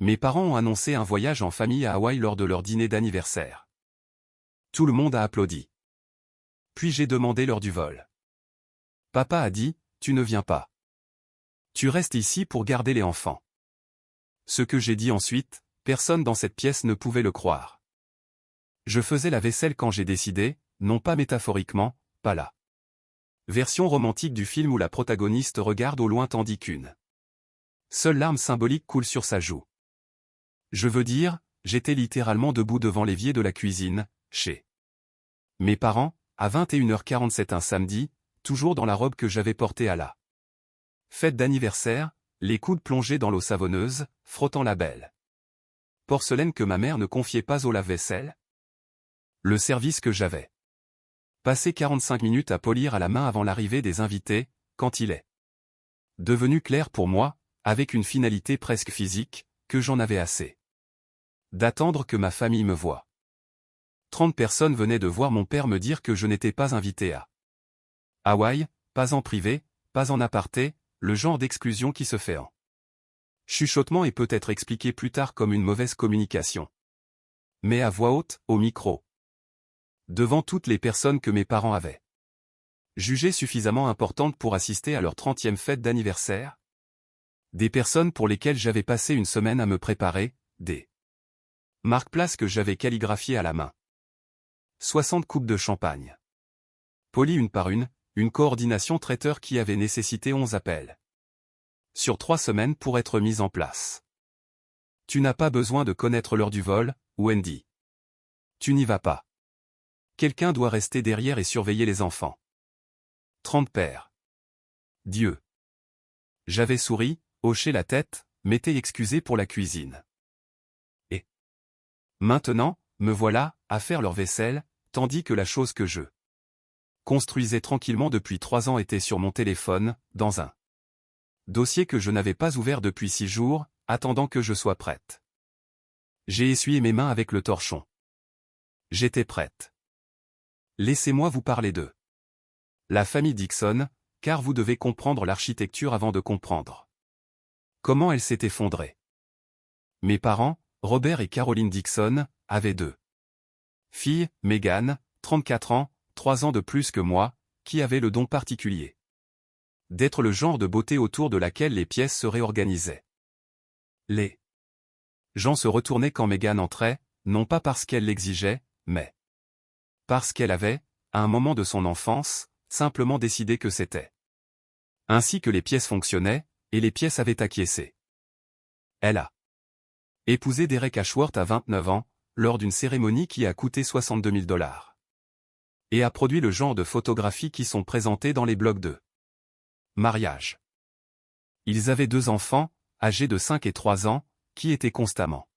Mes parents ont annoncé un voyage en famille à Hawaï lors de leur dîner d'anniversaire. Tout le monde a applaudi. Puis j'ai demandé l'heure du vol. Papa a dit, tu ne viens pas. Tu restes ici pour garder les enfants. Ce que j'ai dit ensuite, personne dans cette pièce ne pouvait le croire. Je faisais la vaisselle quand j'ai décidé, non pas métaphoriquement, pas la version romantique du film où la protagoniste regarde au loin tandis qu'une seule larme symbolique coule sur sa joue. Je veux dire, j'étais littéralement debout devant l'évier de la cuisine, chez mes parents, à 21h47 un samedi, toujours dans la robe que j'avais portée à la fête d'anniversaire, les coudes plongés dans l'eau savonneuse, frottant la belle porcelaine que ma mère ne confiait pas au lave-vaisselle. Le service que j'avais passé 45 minutes à polir à la main avant l'arrivée des invités, quand il est devenu clair pour moi, avec une finalité presque physique, que j'en avais assez d'attendre que ma famille me voie. 30 personnes venaient de voir mon père me dire que je n'étais pas invité à Hawaï, pas en privé, pas en aparté, le genre d'exclusion qui se fait en chuchotement et peut être expliqué plus tard comme une mauvaise communication. Mais à voix haute, au micro. Devant toutes les personnes que mes parents avaient jugées suffisamment importantes pour assister à leur 30e fête d'anniversaire. Des personnes pour lesquelles j'avais passé une semaine à me préparer, des marque-places que j'avais calligraphiées à la main. 60 coupes de champagne. Polies une par une coordination traiteur qui avait nécessité 11 appels. Sur 3 semaines pour être mise en place. Tu n'as pas besoin de connaître l'heure du vol, Wendy. Tu n'y vas pas. Quelqu'un doit rester derrière et surveiller les enfants. 30 pères. Dieu. J'avais souri, hoché la tête, m'étais excusé pour la cuisine. Et maintenant, me voilà, à faire leur vaisselle, tandis que la chose que je construisais tranquillement depuis 3 ans était sur mon téléphone, dans un dossier que je n'avais pas ouvert depuis 6 jours, attendant que je sois prête. J'ai essuyé mes mains avec le torchon. J'étais prête. Laissez-moi vous parler d'eux. La famille Dixon, car vous devez comprendre l'architecture avant de comprendre comment elle s'est effondrée. Mes parents, Robert et Caroline Dixon, avaient 2 filles, Megan, 34 ans, 3 ans de plus que moi, qui avait le don particulier d'être le genre de beauté autour de laquelle les pièces se réorganisaient. Les gens se retournaient quand Megan entrait, non pas parce qu'elle l'exigeait, mais parce qu'elle avait, à un moment de son enfance, simplement décidé que c'était ainsi que les pièces fonctionnaient, et les pièces avaient acquiescé. Elle a épousé Derek Ashworth à 29 ans, lors d'une cérémonie qui a coûté 62 000 $. Et a produit le genre de photographies qui sont présentées dans les blogs de mariage. Ils avaient 2 enfants, âgés de 5 et 3 ans, qui étaient constamment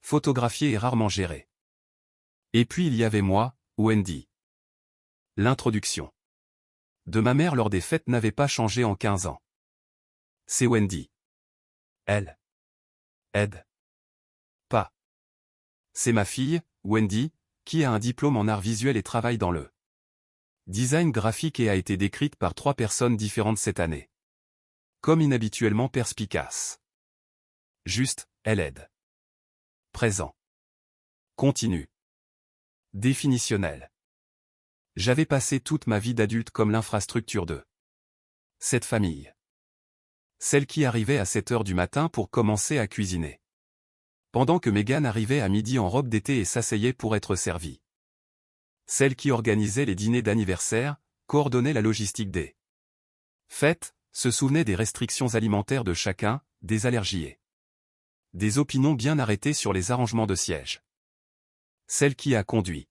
photographiés et rarement gérés. Et puis il y avait moi, Wendy. L'introduction de ma mère lors des fêtes n'avait pas changé en 15 ans. C'est Wendy. Elle aide pas. C'est ma fille, Wendy, qui a un diplôme en art visuel et travaille dans le design graphique et a été décrite par 3 personnes différentes cette année comme inhabituellement perspicace. Juste, elle aide. Présent. Continu. Définitionnel. J'avais passé toute ma vie d'adulte comme l'infrastructure de cette famille. Celle qui arrivait à 7 heures du matin pour commencer à cuisiner. Pendant que Megan arrivait à midi en robe d'été et s'asseyait pour être servie. Celle qui organisait les dîners d'anniversaire, coordonnait la logistique des fêtes, se souvenait des restrictions alimentaires de chacun, des allergies et des opinions bien arrêtées sur les arrangements de sièges. Celle qui a conduit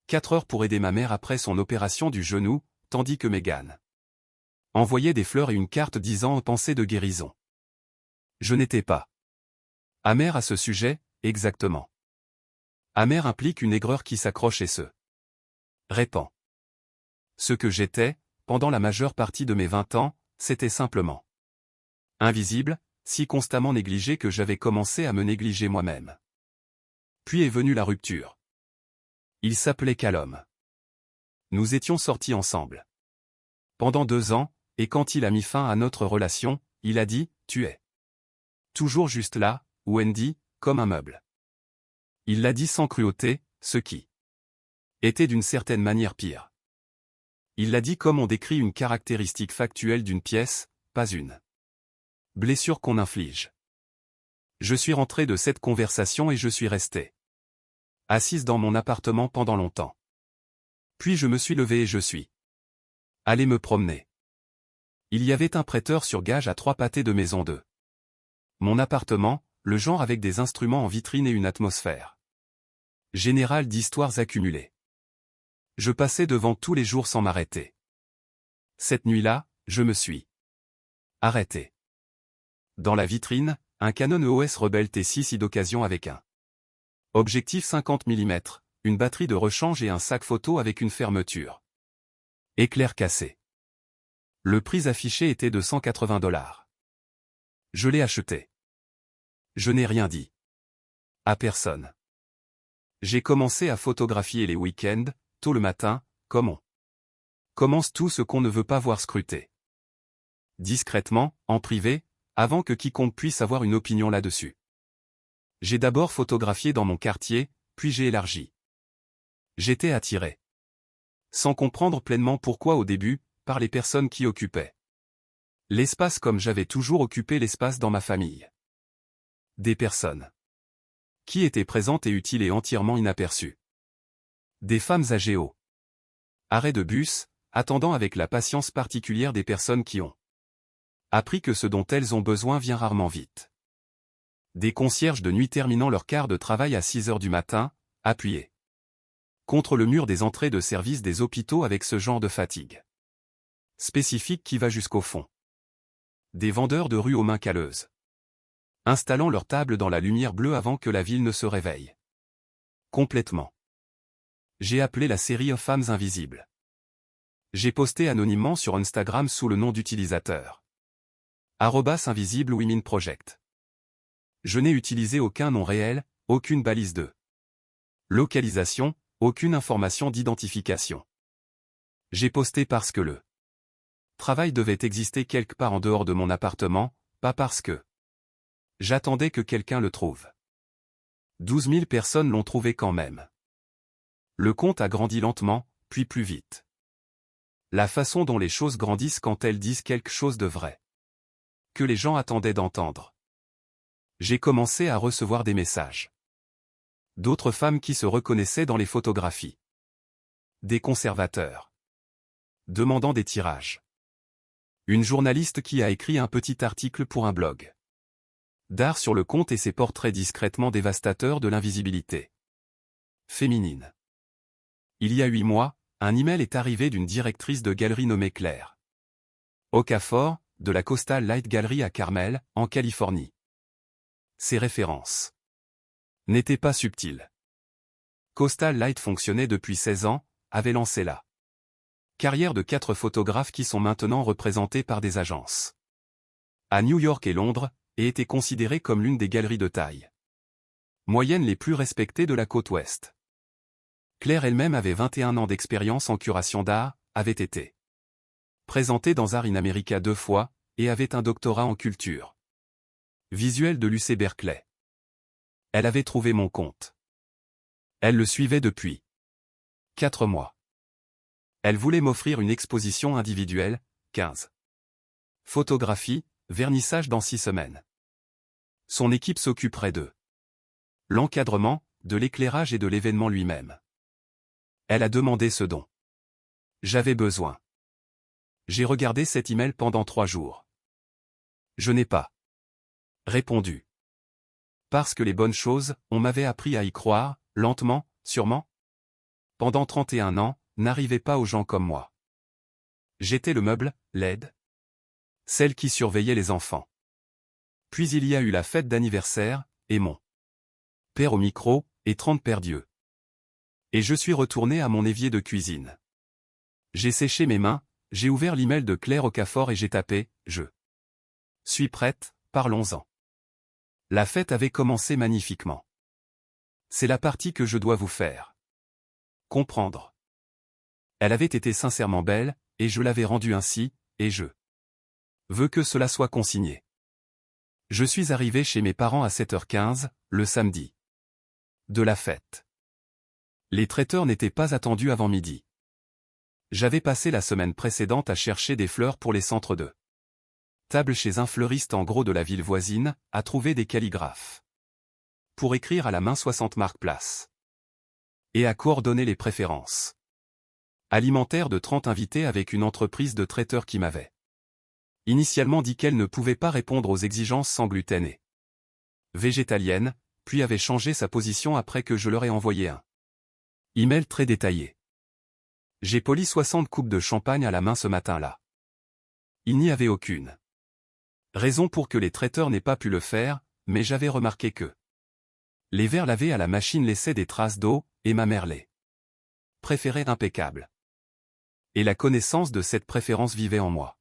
4 heures pour aider ma mère après son opération du genou, tandis que Megan envoyait des fleurs et une carte disant « pensée de guérison ». Je n'étais pas amer à ce sujet, exactement. Amer implique une aigreur qui s'accroche et se répand. Ce que j'étais, pendant la majeure partie de mes 20 ans, c'était simplement invisible, si constamment négligé que j'avais commencé à me négliger moi-même. Puis est venue la rupture. Il s'appelait Callum. Nous étions sortis ensemble pendant 2 ans, et quand il a mis fin à notre relation, il a dit « Tu es toujours juste là, Wendy, comme un meuble. Il l'a dit sans cruauté, ce qui était d'une certaine manière pire. Il l'a dit comme on décrit une caractéristique factuelle d'une pièce, pas une blessure qu'on inflige. Je suis rentré de cette conversation et je suis resté assise dans mon appartement pendant longtemps. Puis je me suis levé et je suis allé me promener. Il y avait un prêteur sur gage à 3 pâtés de maison 2. Mon appartement, le genre avec des instruments en vitrine et une atmosphère générale d'histoires accumulées. Je passais devant tous les jours sans m'arrêter. Cette nuit-là, je me suis arrêté. Dans la vitrine, un Canon EOS Rebel T6i d'occasion avec un objectif 50 mm, une batterie de rechange et un sac photo avec une fermeture éclair cassé. Le prix affiché était de $180. Je l'ai acheté. Je n'ai rien dit à personne. J'ai commencé à photographier les week-ends, tôt le matin, comme on commence tout ce qu'on ne veut pas voir scruter. Discrètement, en privé, avant que quiconque puisse avoir une opinion là-dessus. J'ai d'abord photographié dans mon quartier, puis j'ai élargi. J'étais attiré, sans comprendre pleinement pourquoi au début, par les personnes qui occupaient l'espace comme j'avais toujours occupé l'espace dans ma famille. Des personnes qui étaient présentes et utiles et entièrement inaperçues. Des femmes âgées au arrêt de bus, attendant avec la patience particulière des personnes qui ont appris que ce dont elles ont besoin vient rarement vite. Des concierges de nuit terminant leur quart de travail à 6 heures du matin, appuyés contre le mur des entrées de service des hôpitaux avec ce genre de fatigue spécifique qui va jusqu'au fond. Des vendeurs de rue aux mains calleuses, installant leur table dans la lumière bleue avant que la ville ne se réveille complètement. J'ai appelé la série Femmes Invisibles. J'ai posté anonymement sur Instagram sous le nom d'utilisateur @InvisibleWomenProject. Je n'ai utilisé aucun nom réel, aucune balise de localisation, aucune information d'identification. J'ai posté parce que le travail devait exister quelque part en dehors de mon appartement, pas parce que j'attendais que quelqu'un le trouve. 12 000 personnes l'ont trouvé quand même. Le compte a grandi lentement, puis plus vite. La façon dont les choses grandissent quand elles disent quelque chose de vrai, que les gens attendaient d'entendre. J'ai commencé à recevoir des messages d'autres femmes qui se reconnaissaient dans les photographies. Des conservateurs demandant des tirages. Une journaliste qui a écrit un petit article pour un blog d'art sur le compte et ses portraits discrètement dévastateurs de l'invisibilité féminine. Il y a 8 mois, un email est arrivé d'une directrice de galerie nommée Claire Okafor, de la Coastal Light Gallery à Carmel, en Californie. Ses références n'étaient pas subtiles. Coastal Light fonctionnait depuis 16 ans, avait lancé la carrière de 4 photographes qui sont maintenant représentés par des agences à New York et Londres, et était considérée comme l'une des galeries de taille moyenne les plus respectées de la côte ouest. Claire elle-même avait 21 ans d'expérience en curation d'art, avait été présentée dans Art in America 2 fois, et avait un doctorat en culture visuelle de l'UC Berkeley. Elle avait trouvé mon compte. Elle le suivait depuis 4 mois. Elle voulait m'offrir une exposition individuelle, 15 photographies, vernissage dans 6 semaines. Son équipe s'occuperait de l'encadrement, de l'éclairage et de l'événement lui-même. Elle a demandé ce dont j'avais besoin. J'ai regardé cet email pendant 3 jours. Je n'ai pas répondu. Parce que les bonnes choses, on m'avait appris à y croire, lentement, sûrement. Pendant 31 ans, n'arrivaient pas aux gens comme moi. J'étais le meuble, l'aide, celle qui surveillait les enfants. Puis il y a eu la fête d'anniversaire, et mon père au micro, et 30 paires d'yeux. Et je suis retourné à mon évier de cuisine. J'ai séché mes mains, j'ai ouvert l'email de Claire Okafor et j'ai tapé « Je suis prête, parlons-en ». La fête avait commencé magnifiquement. C'est la partie que je dois vous faire comprendre. Elle avait été sincèrement belle, et je l'avais rendue ainsi, et je veux que cela soit consigné. Je suis arrivé chez mes parents à 7h15, le samedi de la fête. Les traiteurs n'étaient pas attendus avant midi. J'avais passé la semaine précédente à chercher des fleurs pour les centres de table chez un fleuriste en gros de la ville voisine, à trouver des calligraphes pour écrire à la main 60 marques place et à coordonner les préférences alimentaires de 30 invités avec une entreprise de traiteurs qui m'avait initialement dit qu'elle ne pouvait pas répondre aux exigences sans gluten et végétalienne, puis avait changé sa position après que je leur ai envoyé un email très détaillé. J'ai poli 60 coupes de champagne à la main ce matin-là. Il n'y avait aucune raison pour que les traiteurs n'aient pas pu le faire, mais j'avais remarqué que les verres lavés à la machine laissaient des traces d'eau, et ma mère les préférait impeccables. Et la connaissance de cette préférence vivait en moi.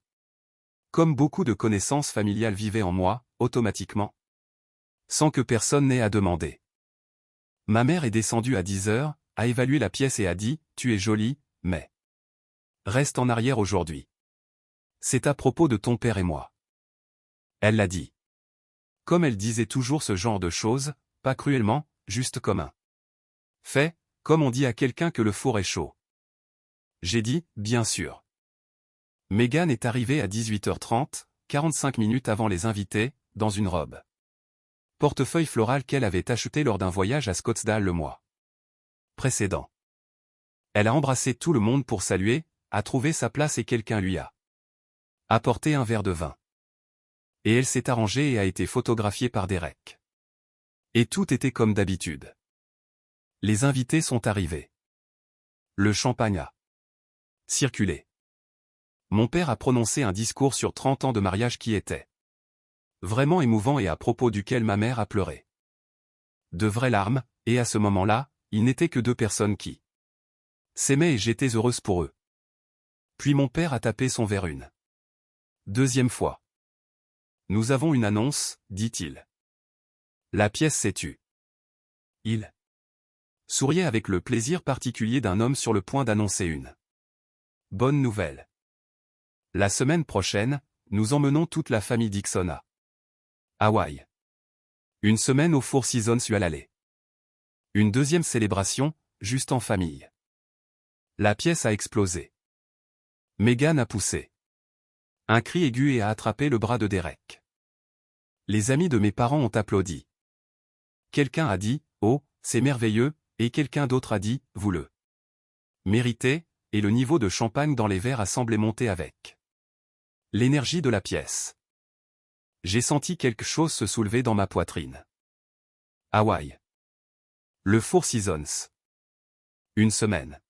Comme beaucoup de connaissances familiales vivaient en moi, automatiquement, sans que personne n'ait à demander. Ma mère est descendue à 10h, a évalué la pièce et a dit « Tu es jolie, mais reste en arrière aujourd'hui. C'est à propos de ton père et moi. » Elle l'a dit. Comme elle disait toujours ce genre de choses, pas cruellement, juste comme un fait, comme on dit à quelqu'un que le four est chaud. J'ai dit « Bien sûr. » Mégane est arrivée à 18h30, 45 minutes avant les invités, dans une robe portefeuille floral qu'elle avait acheté lors d'un voyage à Scottsdale le mois précédent. Elle a embrassé tout le monde pour saluer, a trouvé sa place et quelqu'un lui a apporté un verre de vin. Et elle s'est arrangée et a été photographiée par Derek. Et tout était comme d'habitude. Les invités sont arrivés. Le champagne a circulé. Mon père a prononcé un discours sur 30 ans de mariage qui était vraiment émouvant et à propos duquel ma mère a pleuré. De vraies larmes, et à ce moment-là, il n'était que deux personnes qui s'aimaient et j'étais heureuse pour eux. Puis mon père a tapé son verre une deuxième fois. Nous avons une annonce, dit-il. La pièce s'est tue. Il souriait avec le plaisir particulier d'un homme sur le point d'annoncer une bonne nouvelle. La semaine prochaine, nous emmenons toute la famille Dixon à Hawaï. Une semaine au Four Seasons à l'aller. Une deuxième célébration, juste en famille. La pièce a explosé. Mégane a poussé un cri aigu et a attrapé le bras de Derek. Les amis de mes parents ont applaudi. Quelqu'un a dit « Oh, c'est merveilleux », et quelqu'un d'autre a dit « Vous le méritez », et le niveau de champagne dans les verres a semblé monter avec l'énergie de la pièce. J'ai senti quelque chose se soulever dans ma poitrine. Hawaï. Le Four Seasons. Une semaine.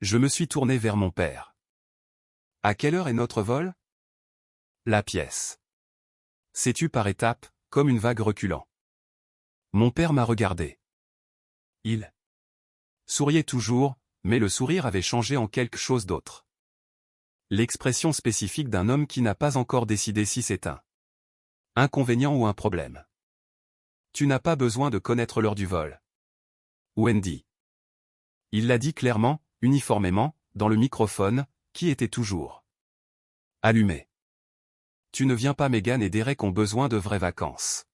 Je me suis tourné vers mon père. À quelle heure est notre vol? La pièce s'est tue par étapes, comme une vague reculant. Mon père m'a regardé. Il souriait toujours, mais le sourire avait changé en quelque chose d'autre. L'expression spécifique d'un homme qui n'a pas encore décidé si c'est un inconvénient ou un problème. Tu n'as pas besoin de connaître l'heure du vol. Wendy. Il l'a dit clairement, uniformément, dans le microphone, qui était toujours allumé. Tu ne viens pas, Mégane et Derek ont besoin de vraies vacances.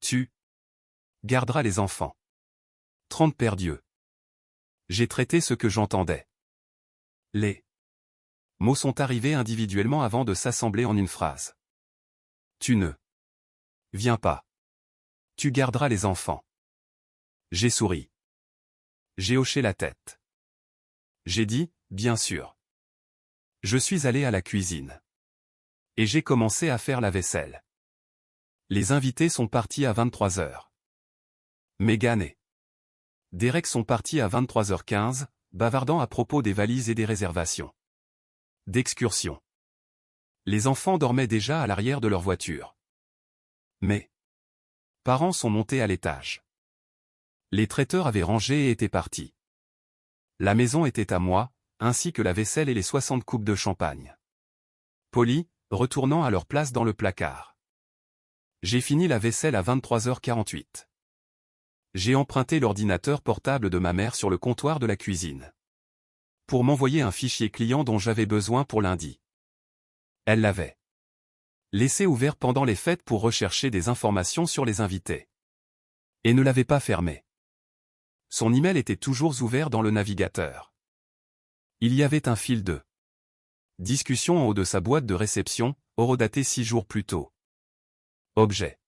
Tu garderas les enfants. 30 père Dieu. J'ai traité ce que j'entendais. Les mots sont arrivés individuellement avant de s'assembler en une phrase. Tu ne viens pas. Tu garderas les enfants. J'ai souri. J'ai hoché la tête. J'ai dit, bien sûr. Je suis allé à la cuisine. Et j'ai commencé à faire la vaisselle. Les invités sont partis à 23h. Mégane et Derek sont partis à 23h15, bavardant à propos des valises et des réservations d'excursion. Les enfants dormaient déjà à l'arrière de leur voiture. Mes parents sont montés à l'étage. Les traiteurs avaient rangé et étaient partis. La maison était à moi, ainsi que la vaisselle et les 60 coupes de champagne. Polly, retournant à leur place dans le placard. J'ai fini la vaisselle à 23h48. J'ai emprunté l'ordinateur portable de ma mère sur le comptoir de la cuisine. Pour m'envoyer un fichier client dont j'avais besoin pour lundi. Elle l'avait Laissé ouvert pendant les fêtes pour rechercher des informations sur les invités. Et ne l'avait pas fermé. Son email était toujours ouvert dans le navigateur. Il y avait un fil de discussion en haut de sa boîte de réception, horodatée 6 jours plus tôt. Objet.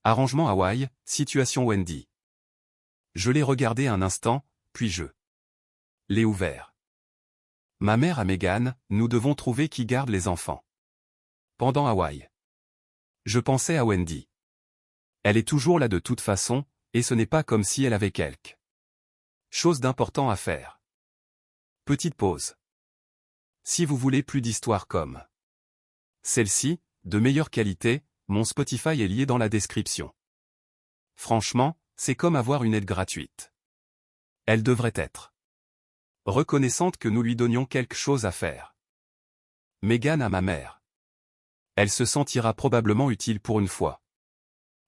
Arrangement Hawaï, situation Wendy. Je l'ai regardé un instant, puis je l'ai ouvert. Ma mère à Megan, nous devons trouver qui garde les enfants. Pendant Hawaï. Je pensais à Wendy. Elle est toujours là de toute façon, et ce n'est pas comme si elle avait quelque chose d'important à faire. Petite pause. Si vous voulez plus d'histoires comme celle-ci, de meilleure qualité, mon Spotify est lié dans la description. Franchement, c'est comme avoir une aide gratuite. Elle devrait être reconnaissante que nous lui donnions quelque chose à faire. Megan à ma mère. Elle se sentira probablement utile pour une fois.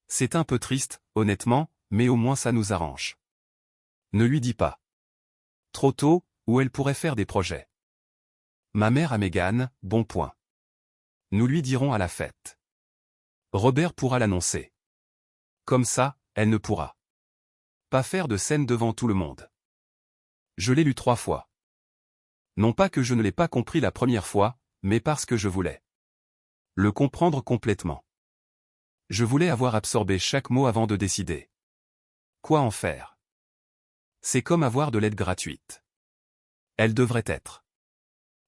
C'est un peu triste, honnêtement, mais au moins ça nous arrange. Ne lui dis pas. Trop tôt, ou elle pourrait faire des projets. Ma mère à Megan, bon point. Nous lui dirons à la fête. Robert pourra l'annoncer. Comme ça, elle ne pourra pas faire de scène devant tout le monde. Je l'ai lu 3 fois. Non pas que je ne l'ai pas compris la première fois, mais parce que je voulais le comprendre complètement. Je voulais avoir absorbé chaque mot avant de décider quoi en faire. C'est comme avoir de l'aide gratuite. Elle devrait être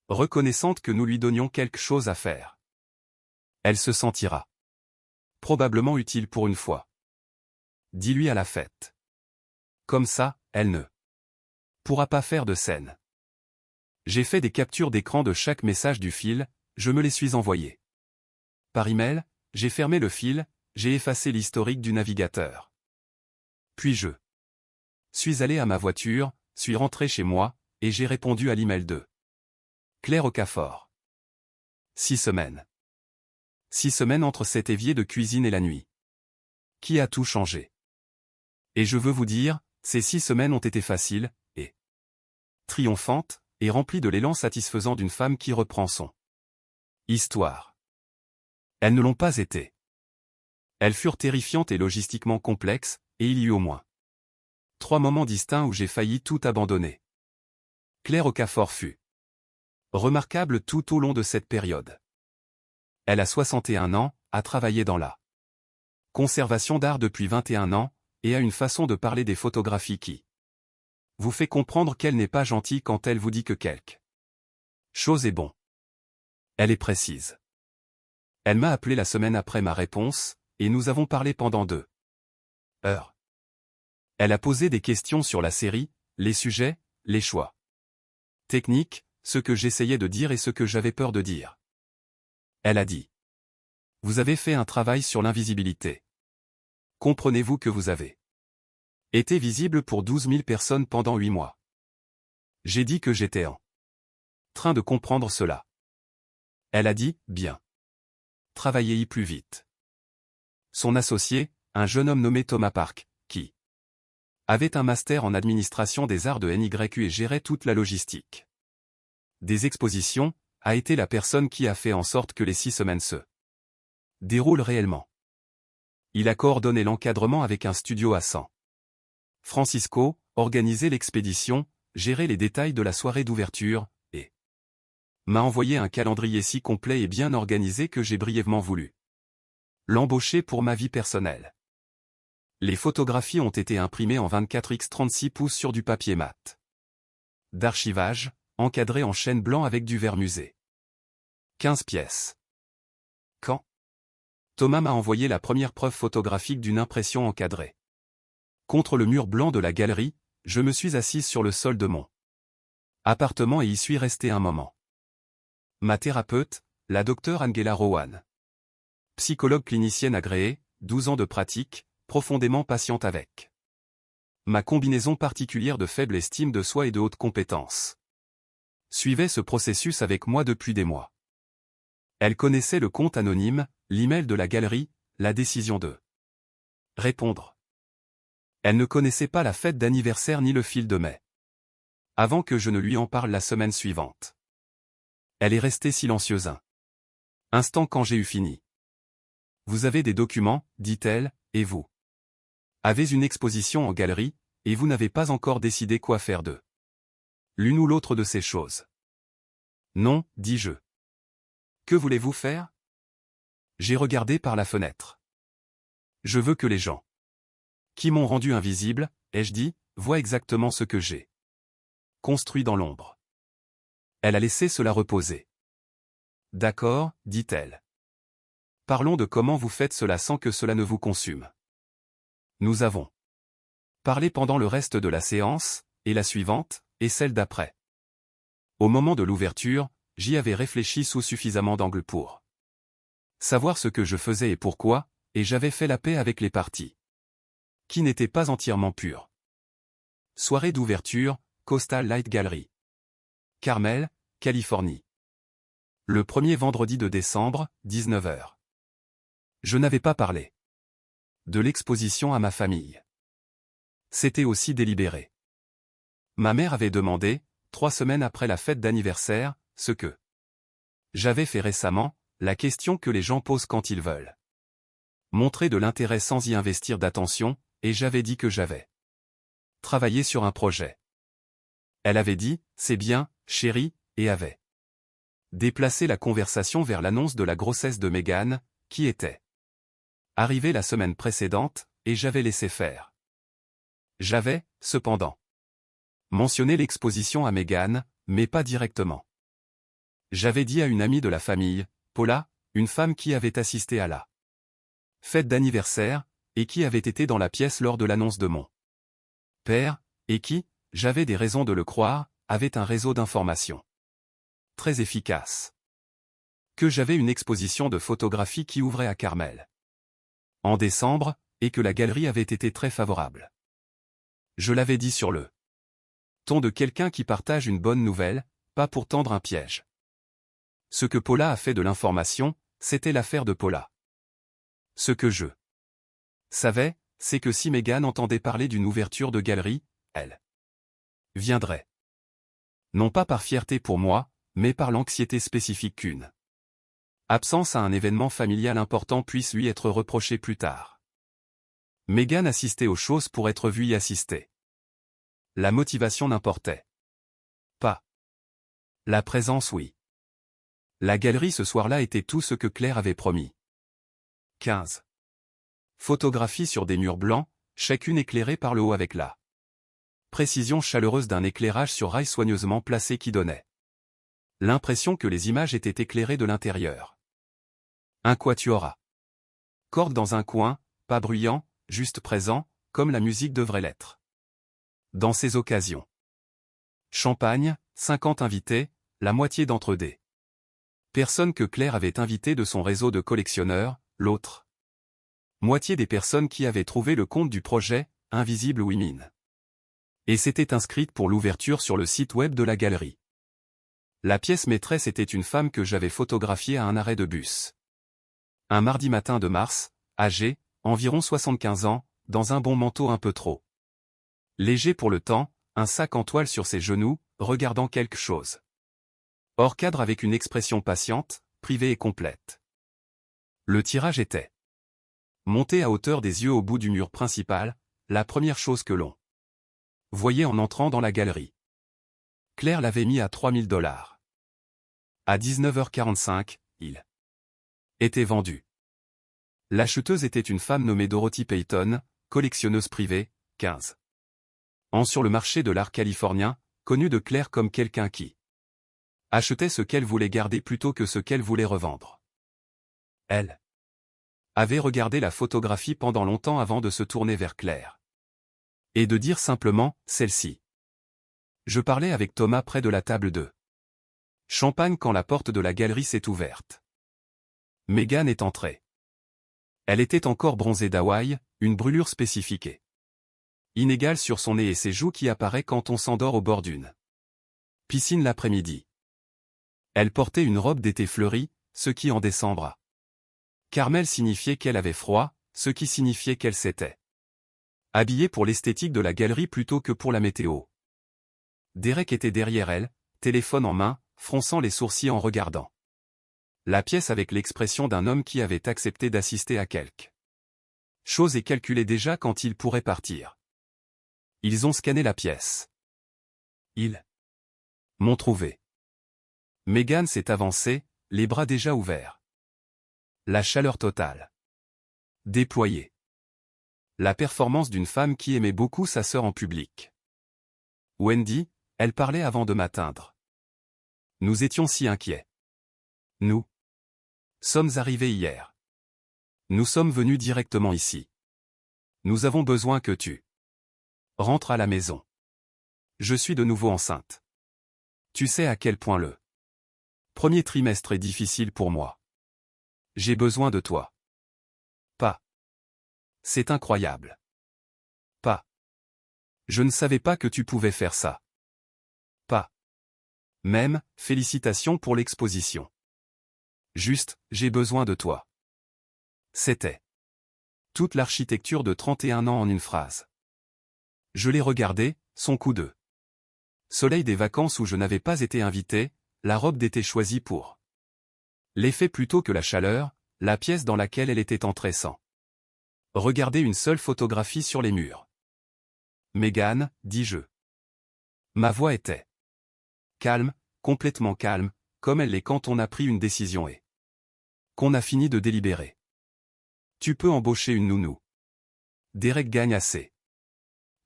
reconnaissante que nous lui donnions quelque chose à faire. Elle se sentira probablement utile pour une fois. Dis-lui à la fête. Comme ça, elle ne pourra pas faire de scène. J'ai fait des captures d'écran de chaque message du fil, je me les suis envoyés. Par email, j'ai fermé le fil, j'ai effacé l'historique du navigateur. Puis je suis allé à ma voiture, suis rentré chez moi, et j'ai répondu à l'email de Claire Okafor. 6 semaines. 6 semaines entre cet évier de cuisine et la nuit. Qui a tout changé? Et je veux vous dire, ces 6 semaines ont été faciles, et triomphantes, et remplies de l'élan satisfaisant d'une femme qui reprend son histoire. Elles ne l'ont pas été. Elles furent terrifiantes et logistiquement complexes, et il y eut au moins 3 moments distincts où j'ai failli tout abandonner. Claire Okafor fut remarquable tout au long de cette période. Elle a 61 ans, a travaillé dans la conservation d'art depuis 21 ans, et a une façon de parler des photographies qui vous fait comprendre qu'elle n'est pas gentille quand elle vous dit que quelque chose est bon. Elle est précise. Elle m'a appelé la semaine après ma réponse, et nous avons parlé pendant 2 heures. Elle a posé des questions sur la série, les sujets, les choix techniques, ce que j'essayais de dire et ce que j'avais peur de dire. Elle a dit. Vous avez fait un travail sur l'invisibilité. Comprenez-vous que vous avez été visible pour 12 000 personnes pendant 8 mois. J'ai dit que j'étais en train de comprendre cela. Elle a dit, bien. Travaillez-y plus vite. Son associé, un jeune homme nommé Thomas Park, qui avait un master en administration des arts de NYU et gérait toute la logistique des expositions, a été la personne qui a fait en sorte que les 6 semaines se déroulent réellement. Il a coordonné l'encadrement avec un studio à San Francisco, organisé l'expédition, géré les détails de la soirée d'ouverture, et m'a envoyé un calendrier si complet et bien organisé que j'ai brièvement voulu l'embaucher pour ma vie personnelle. Les photographies ont été imprimées en 24x 36 pouces sur du papier mat d'archivage, encadré en chêne blanc avec du verre musé. 15 pièces. Quand Thomas m'a envoyé la première preuve photographique d'une impression encadrée. Contre le mur blanc de la galerie, je me suis assise sur le sol de mon appartement et y suis resté un moment. Ma thérapeute, la docteure Angela Rowan. Psychologue clinicienne agréée, 12 ans de pratique, profondément patiente avec ma combinaison particulière de faible estime de soi et de haute compétence. Suivait ce processus avec moi depuis des mois. Elle connaissait le compte anonyme, l'email de la galerie, la décision de répondre. Elle ne connaissait pas la fête d'anniversaire ni le fil de mai. Avant que je ne lui en parle la semaine suivante. Elle est restée silencieuse un Instant quand j'ai eu fini. Vous avez des documents, dit-elle, et vous avez une exposition en galerie, et vous n'avez pas encore décidé quoi faire d'eux. L'une ou l'autre de ces choses. Non, dis-je. Que voulez-vous faire? J'ai regardé par la fenêtre. Je veux que les gens qui m'ont rendu invisible, ai-je dit, voient exactement ce que j'ai construit dans l'ombre. Elle a laissé cela reposer. D'accord, dit-elle. Parlons de comment vous faites cela sans que cela ne vous consume. Nous avons parlé pendant le reste de la séance, et la suivante, et celle d'après. Au moment de l'ouverture, j'y avais réfléchi sous suffisamment d'angles pour savoir ce que je faisais et pourquoi, et j'avais fait la paix avec les parties qui n'étaient pas entièrement pures. Soirée d'ouverture, Coastal Light Gallery. Carmel, Californie. Le premier vendredi de décembre, 19 h. Je n'avais pas parlé de l'exposition à ma famille. C'était aussi délibéré. Ma mère avait demandé, 3 semaines après la fête d'anniversaire, ce que j'avais fait récemment, la question que les gens posent quand ils veulent montrer de l'intérêt sans y investir d'attention, et j'avais dit que j'avais travaillé sur un projet. Elle avait dit, c'est bien, chérie, et avait déplacé la conversation vers l'annonce de la grossesse de Meghan, qui était arrivée la semaine précédente, et j'avais laissé faire. J'avais, cependant, mentionné l'exposition à Meghan, mais pas directement. J'avais dit à une amie de la famille, Paula, une femme qui avait assisté à la fête d'anniversaire, et qui avait été dans la pièce lors de l'annonce de mon père, et qui, j'avais des raisons de le croire, avait un réseau d'information très efficace. Que j'avais une exposition de photographie qui ouvrait à Carmel en décembre, et que la galerie avait été très favorable. Je l'avais dit sur le ton de quelqu'un qui partage une bonne nouvelle, pas pour tendre un piège. Ce que Paula a fait de l'information, c'était l'affaire de Paula. Ce que je savais, c'est que si Meghan entendait parler d'une ouverture de galerie, elle viendrait. Non pas par fierté pour moi, mais par l'anxiété spécifique qu'une absence à un événement familial important puisse lui être reprochée plus tard. Meghan assistait aux choses pour être vue y assister. La motivation n'importait pas. La présence oui. La galerie ce soir-là était tout ce que Claire avait promis. 15. Photographies sur des murs blancs, chacune éclairée par le haut avec la précision chaleureuse d'un éclairage sur rail soigneusement placé qui donnait l'impression que les images étaient éclairées de l'intérieur. Un quatuor à cordes dans un coin, pas bruyant, juste présent, comme la musique devrait l'être. Dans ces occasions. Champagne, 50 invités, la moitié d'entre eux des personnes que Claire avait invitées de son réseau de collectionneurs, l'autre moitié des personnes qui avaient trouvé le compte du projet, Invisible Women. Et s'étaient inscrites pour l'ouverture sur le site web de la galerie. La pièce maîtresse était une femme que j'avais photographiée à un arrêt de bus. Un mardi matin de mars, âgée, environ 75 ans, dans un bon manteau un peu trop léger pour le temps, un sac en toile sur ses genoux, regardant quelque chose. Hors cadre avec une expression patiente, privée et complète. Le tirage était monté à hauteur des yeux au bout du mur principal, la première chose que l'on voyait en entrant dans la galerie. Claire l'avait mis à $3000. À 19h45, il était vendu. L'acheteuse était une femme nommée Dorothy Payton, collectionneuse privée, 15 ans sur le marché de l'art californien, connue de Claire comme quelqu'un qui achetait ce qu'elle voulait garder plutôt que ce qu'elle voulait revendre. Elle avait regardé la photographie pendant longtemps avant de se tourner vers Claire. Et de dire simplement, celle-ci. Je parlais avec Thomas près de la table de champagne quand la porte de la galerie s'est ouverte. Meghan est entrée. Elle était encore bronzée d'Hawaï, une brûlure spécifique et inégale sur son nez et ses joues qui apparaît quand on s'endort au bord d'une piscine l'après-midi. Elle portait une robe d'été fleurie, ce qui en décembre à Carmel signifiait qu'elle avait froid, ce qui signifiait qu'elle s'était habillée pour l'esthétique de la galerie plutôt que pour la météo. Derek était derrière elle, téléphone en main, fronçant les sourcils en regardant La pièce avec l'expression d'un homme qui avait accepté d'assister à quelque chose et calculé déjà quand il pourrait partir. Ils ont scanné la pièce. Ils m'ont trouvé. Meghan s'est avancée, les bras déjà ouverts. La chaleur totale. Déployée. La performance d'une femme qui aimait beaucoup sa sœur en public. Wendy, elle parlait avant de m'atteindre. Nous étions si inquiets. Nous sommes arrivés hier. Nous sommes venus directement ici. Nous avons besoin que tu rentres à la maison. Je suis de nouveau enceinte. Tu sais à quel point le premier trimestre est difficile pour moi. J'ai besoin de toi. Pas. C'est incroyable. Pas. Je ne savais pas que tu pouvais faire ça. Pas. Même, félicitations pour l'exposition. Juste, j'ai besoin de toi. C'était toute l'architecture de 31 ans en une phrase. Je l'ai regardé, son coup de soleil des vacances où je n'avais pas été invité, la robe d'été choisie pour l'effet plutôt que la chaleur, la pièce dans laquelle elle était entrée sans regarder une seule photographie sur les murs. Meghan, dis-je. Ma voix était calme, complètement calme, comme elle l'est quand on a pris une décision et qu'on a fini de délibérer. Tu peux embaucher une nounou. Derek gagne assez.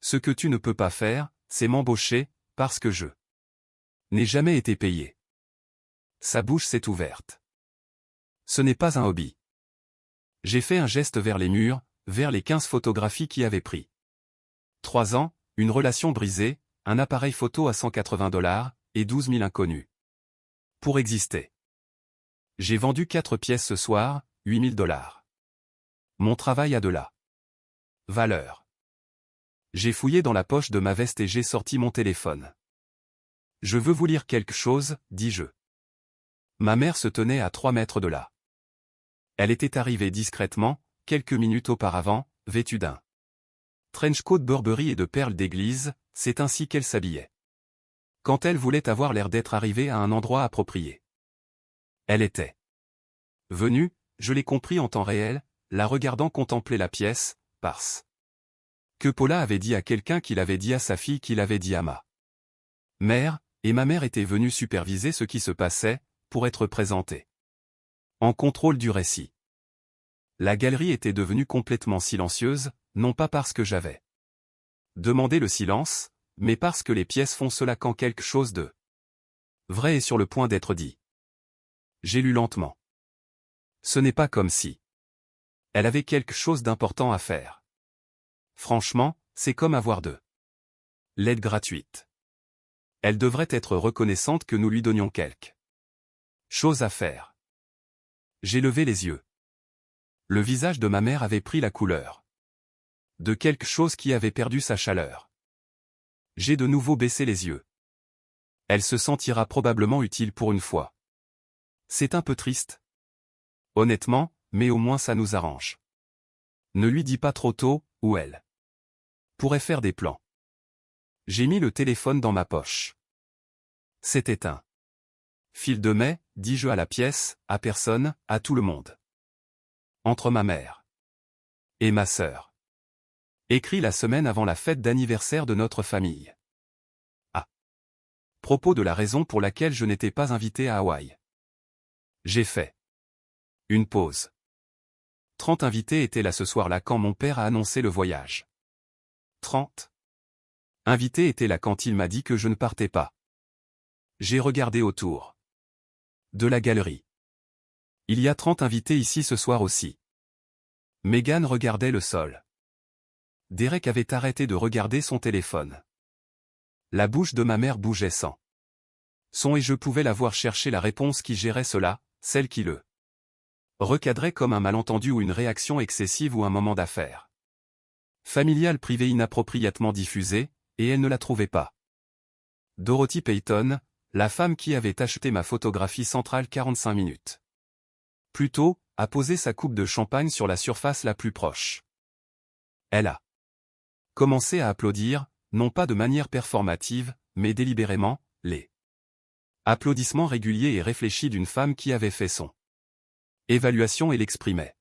Ce que tu ne peux pas faire, c'est m'embaucher, parce que je n'ai jamais été payé. Sa bouche s'est ouverte. Ce n'est pas un hobby. J'ai fait un geste vers les murs, vers les 15 photographies qui avaient pris 3 ans, une relation brisée, un appareil photo à $180, et 12 000 inconnus. Pour exister. J'ai vendu 4 pièces ce soir, $8 000. Mon travail a de la valeur. J'ai fouillé dans la poche de ma veste et j'ai sorti mon téléphone. Je veux vous lire quelque chose, dis-je. Ma mère se tenait à 3 mètres de là. Elle était arrivée discrètement, quelques minutes auparavant, vêtue d'un trench-coat Burberry et de perles d'église, c'est ainsi qu'elle s'habillait. Quand elle voulait avoir l'air d'être arrivée à un endroit approprié. Elle était venue, je l'ai compris en temps réel, la regardant contempler la pièce, parce que Paula avait dit à quelqu'un qu'il avait dit à sa fille qu'il avait dit à ma mère, et ma mère était venue superviser ce qui se passait, pour être présentée en contrôle du récit. La galerie était devenue complètement silencieuse, non pas parce que j'avais demandé le silence, mais parce que les pièces font cela quand quelque chose de vrai est sur le point d'être dit. J'ai lu lentement. Ce n'est pas comme si elle avait quelque chose d'important à faire. Franchement, c'est comme avoir de l'aide gratuite. Elle devrait être reconnaissante que nous lui donnions quelque chose à faire. J'ai levé les yeux. Le visage de ma mère avait pris la couleur de quelque chose qui avait perdu sa chaleur. J'ai de nouveau baissé les yeux. Elle se sentira probablement utile pour une fois. C'est un peu triste. Honnêtement, mais au moins ça nous arrange. Ne lui dis pas trop tôt, ou elle pourrait faire des plans. J'ai mis le téléphone dans ma poche. C'était un fil de mai, dis-je à la pièce, à personne, à tout le monde. Entre ma mère et ma sœur. Écrit la semaine avant la fête d'anniversaire de notre famille. À propos de la raison pour laquelle je n'étais pas invité à Hawaï. J'ai fait une pause. 30 invités étaient là ce soir-là quand mon père a annoncé le voyage. 30 invités étaient là quand il m'a dit que je ne partais pas. J'ai regardé autour de la galerie. Il y a 30 invités ici ce soir aussi. Meghan regardait le sol. Derek avait arrêté de regarder son téléphone. La bouche de ma mère bougeait sans son et je pouvais la voir chercher la réponse qui gérait cela, celle qui le recadrait comme un malentendu ou une réaction excessive ou un moment d'affaire familial privé inappropriatement diffusé, et elle ne la trouvait pas. Dorothy Payton, la femme qui avait acheté ma photographie centrale 45 minutes plus tôt, a posé sa coupe de champagne sur la surface la plus proche. Elle a commencé à applaudir, non pas de manière performative, mais délibérément, les applaudissements réguliers et réfléchis d'une femme qui avait fait son Évaluation et l'exprimait.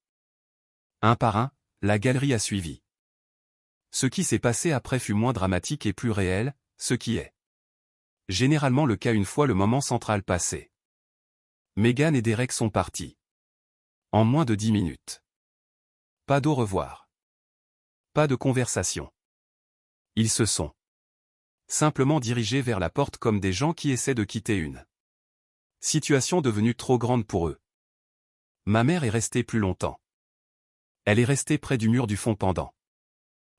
Un par un, la galerie a suivi. Ce qui s'est passé après fut moins dramatique et plus réel, ce qui est généralement le cas une fois le moment central passé. Meghan et Derek sont partis. En moins de 10 minutes. Pas d'au revoir. Pas de conversation. Ils se sont simplement dirigés vers la porte comme des gens qui essaient de quitter une situation devenue trop grande pour eux. Ma mère est restée plus longtemps. Elle est restée près du mur du fond pendant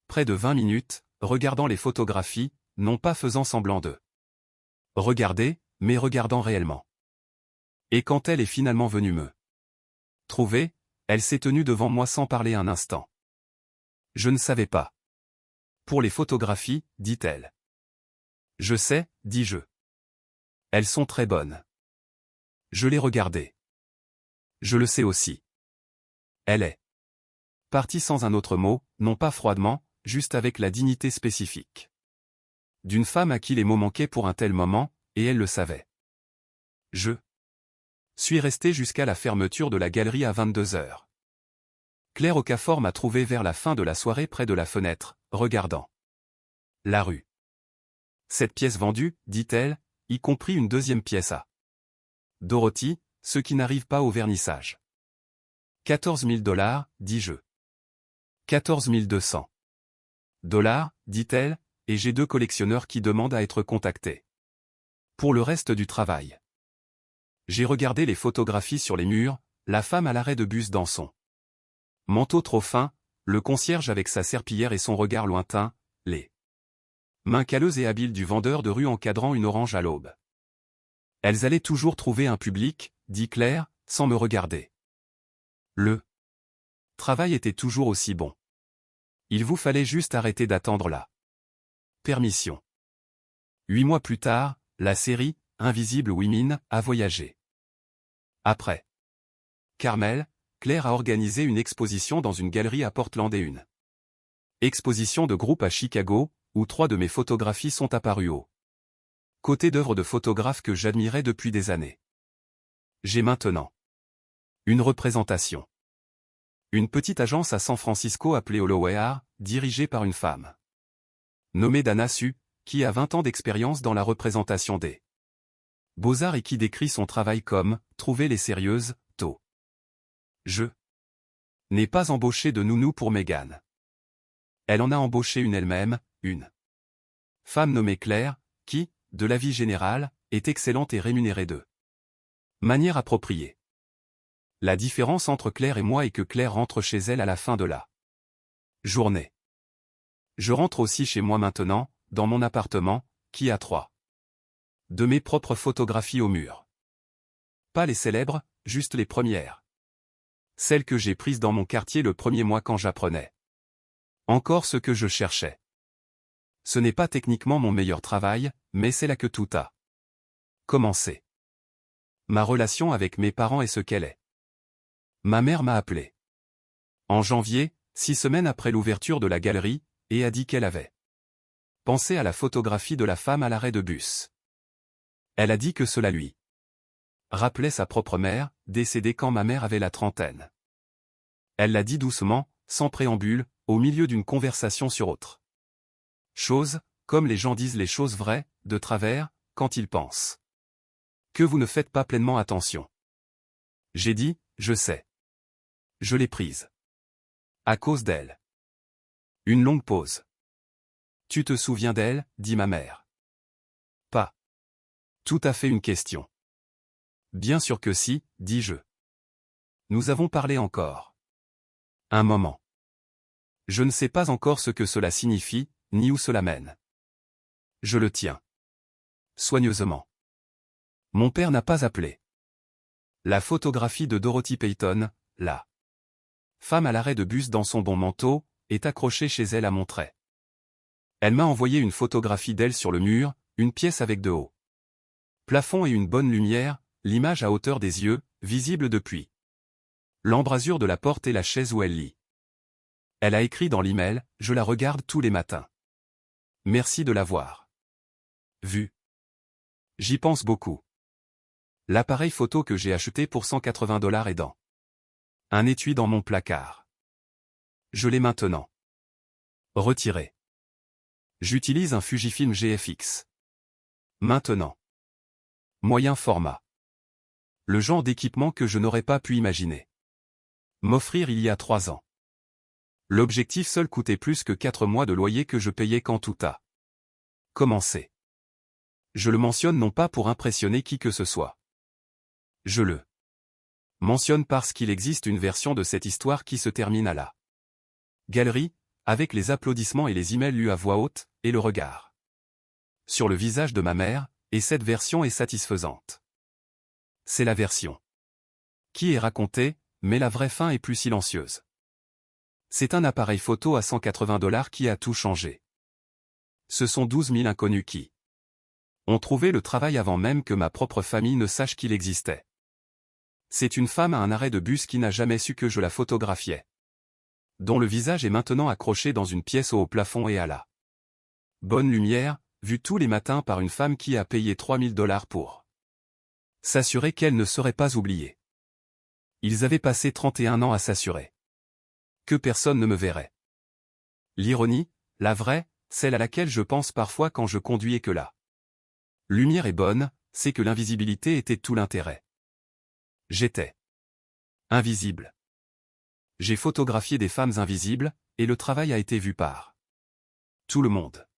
près de 20 minutes, regardant les photographies, non pas faisant semblant de regarder, mais regardant réellement. Et quand elle est finalement venue me trouver, elle s'est tenue devant moi sans parler un instant. Je ne savais pas. Pour les photographies, dit-elle. Je sais, dis-je. Elles sont très bonnes. Je les regardais. Je le sais aussi. Elle est partie sans un autre mot, non pas froidement, juste avec la dignité spécifique d'une femme à qui les mots manquaient pour un tel moment, et elle le savait. Je suis resté jusqu'à la fermeture de la galerie à 22 heures. Claire Okafor m'a trouvé vers la fin de la soirée près de la fenêtre, regardant la rue. Cette pièce vendue, dit-elle, y compris une deuxième pièce à Dorothy, ce qui n'arrive pas au vernissage. 14 000 $, dis-je. 14 200 $, dit-elle, et j'ai 2 collectionneurs qui demandent à être contactés. Pour le reste du travail. J'ai regardé les photographies sur les murs, la femme à l'arrêt de bus dans son manteau trop fin, le concierge avec sa serpillière et son regard lointain, les mains calleuses et habiles du vendeur de rue encadrant une orange à l'aube. Elles allaient toujours trouver un public, dit Claire, sans me regarder. Le travail était toujours aussi bon. Il vous fallait juste arrêter d'attendre la permission. 8 mois plus tard, la série Invisible Women a voyagé. Après Carmel, Claire a organisé une exposition dans une galerie à Portland et une exposition de groupe à Chicago, où 3 de mes photographies sont apparues au côté d'œuvres de photographes que j'admirais depuis des années. J'ai maintenant une représentation. Une petite agence à San Francisco appelée Holloway, dirigée par une femme nommée Dana Su, qui a 20 ans d'expérience dans la représentation des beaux-arts et qui décrit son travail comme « trouver les sérieuses, tôt ». Je n'ai pas embauché de nounou pour Meghan. Elle en a embauché une elle-même, une femme nommée Claire, qui, de l'avis général, est excellente et rémunérée de manière appropriée. La différence entre Claire et moi est que Claire rentre chez elle à la fin de la journée. Je rentre aussi chez moi maintenant, dans mon appartement, qui a 3 de mes propres photographies au mur. Pas les célèbres, juste les premières. Celles que j'ai prises dans mon quartier le premier mois quand j'apprenais encore ce que je cherchais. Ce n'est pas techniquement mon meilleur travail, mais c'est là que tout a commencé. Ma relation avec mes parents est ce qu'elle est. Ma mère m'a appelé en janvier, 6 semaines après l'ouverture de la galerie, et a dit qu'elle avait pensé à la photographie de la femme à l'arrêt de bus. Elle a dit que cela lui rappelait sa propre mère, décédée quand ma mère avait la trentaine. Elle l'a dit doucement, sans préambule, au milieu d'une conversation sur autre chose, comme les gens disent les choses vraies, de travers, quand ils pensent que vous ne faites pas pleinement attention. J'ai dit, je sais. Je l'ai prise. À cause d'elle. Une longue pause. Tu te souviens d'elle, dit ma mère. Pas tout à fait une question. Bien sûr que si, dis-je. Nous avons parlé encore. Un moment. Je ne sais pas encore ce que cela signifie, ni où cela mène. Je le tiens soigneusement. Mon père n'a pas appelé. La photographie de Dorothy Payton, la femme à l'arrêt de bus dans son bon manteau, est accrochée chez elle à mon trait. Elle m'a envoyé une photographie d'elle sur le mur, une pièce avec de hauts plafonds et une bonne lumière, l'image à hauteur des yeux, visible depuis l'embrasure de la porte et la chaise où elle lit. Elle a écrit dans l'email, je la regarde tous les matins. Merci de l'avoir vue. J'y pense beaucoup. L'appareil photo que j'ai acheté pour 180 $ est dans Un étui dans mon placard. Je l'ai maintenant. Retiré. J'utilise un Fujifilm GFX. Maintenant. Moyen format. Le genre d'équipement que je n'aurais pas pu imaginer m'offrir il y a 3 ans. L'objectif seul coûtait plus que 4 mois de loyer que je payais quand tout a commencé. Je le mentionne non pas pour impressionner qui que ce soit. Je le mentionne parce qu'il existe une version de cette histoire qui se termine à la galerie, avec les applaudissements et les emails lus à voix haute, et le regard sur le visage de ma mère, et cette version est satisfaisante. C'est la version qui est racontée, mais la vraie fin est plus silencieuse. C'est un appareil photo à $180 qui a tout changé. Ce sont 12 000 inconnus qui ont trouvé le travail avant même que ma propre famille ne sache qu'il existait. C'est une femme à un arrêt de bus qui n'a jamais su que je la photographiais, dont le visage est maintenant accroché dans une pièce au haut plafond et à la bonne lumière, vue tous les matins par une femme qui a payé $3000 pour s'assurer qu'elle ne serait pas oubliée. Ils avaient passé 31 ans à s'assurer que personne ne me verrait. L'ironie, la vraie, celle à laquelle je pense parfois quand je conduis et que la lumière est bonne, c'est que l'invisibilité était tout l'intérêt. J'étais invisible. J'ai photographié des femmes invisibles, et le travail a été vu par tout le monde.